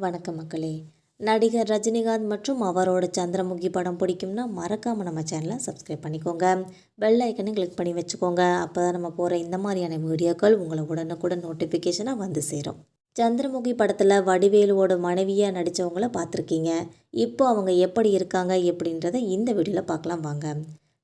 வணக்கம் மக்களே. நடிகர் ரஜினிகாந்த் மற்றும் அவரோட சந்திரமுகி படம் பிடிக்கும்னா மறக்காமல் நம்ம சேனலை சப்ஸ்கிரைப் பண்ணிக்கோங்க. பெல் ஐக்கனை கிளிக் பண்ணி வச்சுக்கோங்க. அப்போ தான் நம்ம போகிற இந்த மாதிரியான வீடியோக்கள் உங்களை உடனுக்குடன் நோட்டிஃபிகேஷனாக வந்து சேரும். சந்திரமுகி படத்தில் வடிவேலுவோட மனைவியாக நடித்தவங்கள பார்த்துருக்கீங்க. இப்போ அவங்க எப்படி இருக்காங்க எப்படின்றத இந்த வீடியோவில் பார்க்கலாம் வாங்க.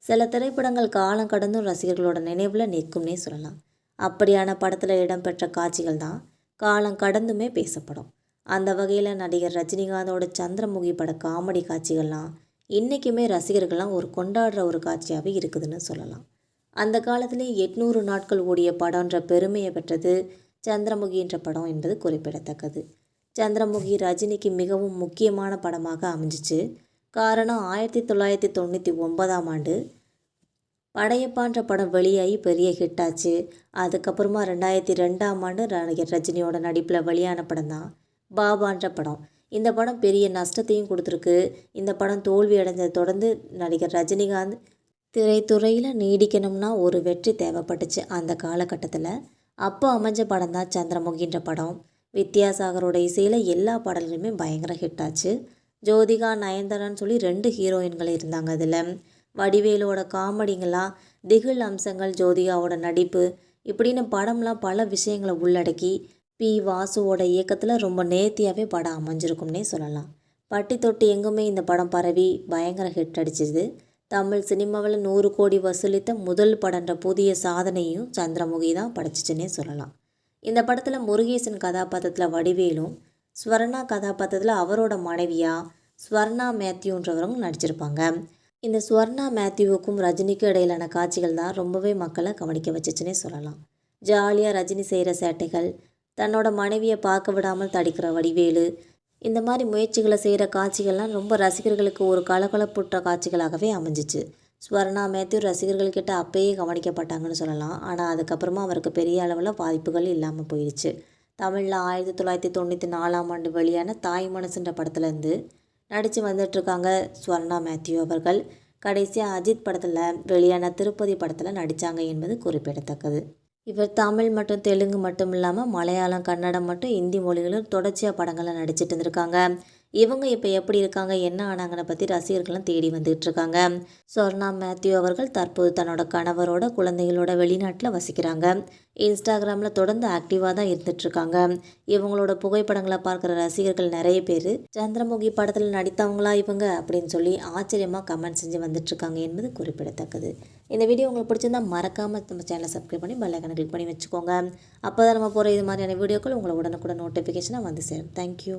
சில திரைப்படங்கள் காலம் கடந்தும் ரசிகர்களோட நினைவில் நிற்கும்னே சொல்லலாம். அப்படியான படத்தில் இடம்பெற்ற காட்சிகள் தான் காலம் கடந்துமே பேசப்படும். அந்த வகையில் நடிகர் ரஜினிகாந்தோட சந்திரமுகி பட காமெடி காட்சிகள்லாம் இன்றைக்குமே ரசிகர்கள்லாம் ஒரு கொண்டாடுற ஒரு காட்சியாகவே இருக்குதுன்னு சொல்லலாம். அந்த காலத்திலே 800 நாட்கள் ஓடிய படம்ன்ற பெருமையை பெற்றது சந்திரமுகின்ற படம் என்பது குறிப்பிடத்தக்கது. சந்திரமுகி ரஜினிக்கு மிகவும் முக்கியமான படமாக அமைஞ்சிச்சு. காரணம் 1999ஆம் ஆண்டு படையப்பான்ற படம் வெளியாகி பெரிய ஹிட் ஆச்சு. அதுக்கப்புறமா 2002ஆம் ஆண்டு நடிகர் ரஜினியோட நடிப்பில் வெளியான படம் தான் பாபான்ற படம். இந்த படம் பெரிய நஷ்டத்தையும் கொடுத்துருக்கு. இந்த படம் தோல்வி அடைஞ்சதை தொடர்ந்து நடிகர் ரஜினிகாந்த் திரைத்துறையில் நீடிக்கணும்னா ஒரு வெற்றி தேவைப்பட்டுச்சு அந்த காலகட்டத்தில். அப்போ அமைஞ்ச படம் தான் சந்திரமுகின்ற படம். வித்யாசாகரோட இசையில் எல்லா பாடல்களுமே பயங்கர ஹிட் ஆச்சு. ஜோதிகா, நயன்தாரான்னு சொல்லி 2 ஹீரோயின்கள் இருந்தாங்க. அதில் வடிவேலோட காமெடிங்கெல்லாம், திகில் அம்சங்கள், ஜோதிகாவோட நடிப்பு இப்படின்னு படம்லாம் பல விஷயங்களை உள்ளடக்கி வாசுவோட இயக்கத்தில் ரொம்ப நேர்த்தியாகவே படம் அமைஞ்சிருக்கும்னே சொல்லலாம். பட்டி தொட்டி எங்குமே இந்த படம் பரவி பயங்கர ஹிட் அடிச்சிது. தமிழ் சினிமாவில் 100 கோடி வசூலித்த முதல் படன்ற புதிய சாதனையும் சந்திரமுகி தான் படைச்சிச்சுன்னே சொல்லலாம். இந்த படத்தில் முருகேசன் கதாபாத்திரத்தில் வடிவேலும், ஸ்வர்ணா கதாபாத்திரத்தில் அவரோட மனைவியாக ஸ்வர்ணா மேத்யூன்றவரும் நடிச்சிருப்பாங்க. இந்த ஸ்வர்ணா மேத்யூவுக்கும் ரஜினிக்கும் இடையிலான காட்சிகள் தான் ரொம்பவே மக்களை கவனிக்க வச்சுச்சுன்னே சொல்லலாம். ஜாலியாக ரஜினி செய்கிற சேட்டைகள், தன்னோட மனைவியை பார்க்க விடாமல் தடுக்கிற வடிவேலு, இந்த மாதிரி முயற்சிகளை செய்கிற காட்சிகள்லாம் ரொம்ப ரசிகர்களுக்கு ஒரு கலகலப்புற்ற காட்சிகளாகவே அமைஞ்சிச்சு. ஸ்வர்ணா மேத்யூ ரசிகர்கள்கிட்ட அப்பயே கவனிக்கப்பட்டாங்கன்னு சொல்லலாம். ஆனால் அதுக்கப்புறமா அவருக்கு பெரிய அளவில் வாய்ப்புகள் இல்லாமல் போயிடுச்சு. தமிழில் 1994ஆம் ஆண்டு வெளியான தாய் மனசுன்ற படத்துலேருந்து நடித்து வந்துட்டுருக்காங்க ஸ்வர்ணா மேத்யூ அவர்கள். கடைசியாக அஜித் படத்தில் வெளியான திருப்பதி படத்தில் நடித்தாங்க என்பது குறிப்பிடத்தக்கது. இவர் தமிழ் மற்றும் தெலுங்கு மட்டும் இல்லாமல் மலையாளம், கன்னடம் மற்றும் இந்தி மொழிகளும் தொடர்ச்சியாக படங்களில் நடிச்சிட்டு இருந்திருக்காங்க. இவங்க இப்போ எப்படி இருக்காங்க, என்ன ஆனாங்கன்னு பற்றி ரசிகர்களும் தேடி வந்துட்டு இருக்காங்க. ஸ்வர்ணா மேத்யூ அவர்கள் தற்போது தன்னோட கணவரோட குழந்தைகளோட வெளிநாட்டில் வசிக்கிறாங்க. இன்ஸ்டாகிராமில் தொடர்ந்து ஆக்டிவாக தான் இருந்துகிட்ருக்காங்க. இவங்களோட புகைப்படங்களை பார்க்குற ரசிகர்கள் நிறைய பேர் சந்திரமுகி படத்தில் நடித்தவங்களா இவங்க அப்படின்னு சொல்லி ஆச்சரியமாக கமெண்ட் செஞ்சு வந்துட்டுருக்காங்க என்பது குறிப்பிடத்தக்கது. இந்த வீடியோ உங்களுக்கு பிடிச்சிருந்தால் மறக்காமல் நம்ம சேனலை சப்ஸ்கிரைப் பண்ணி பெல் ஐக்கனை கிளிக் பண்ணி வச்சுக்கோங்க. அப்போ தான் நம்ம போகிற இது மாதிரியான வீடியோக்கள் உங்களை உடனுக்குடன் நோட்டிஃபிகேஷனாக வந்து சேரும். தேங்க்யூ.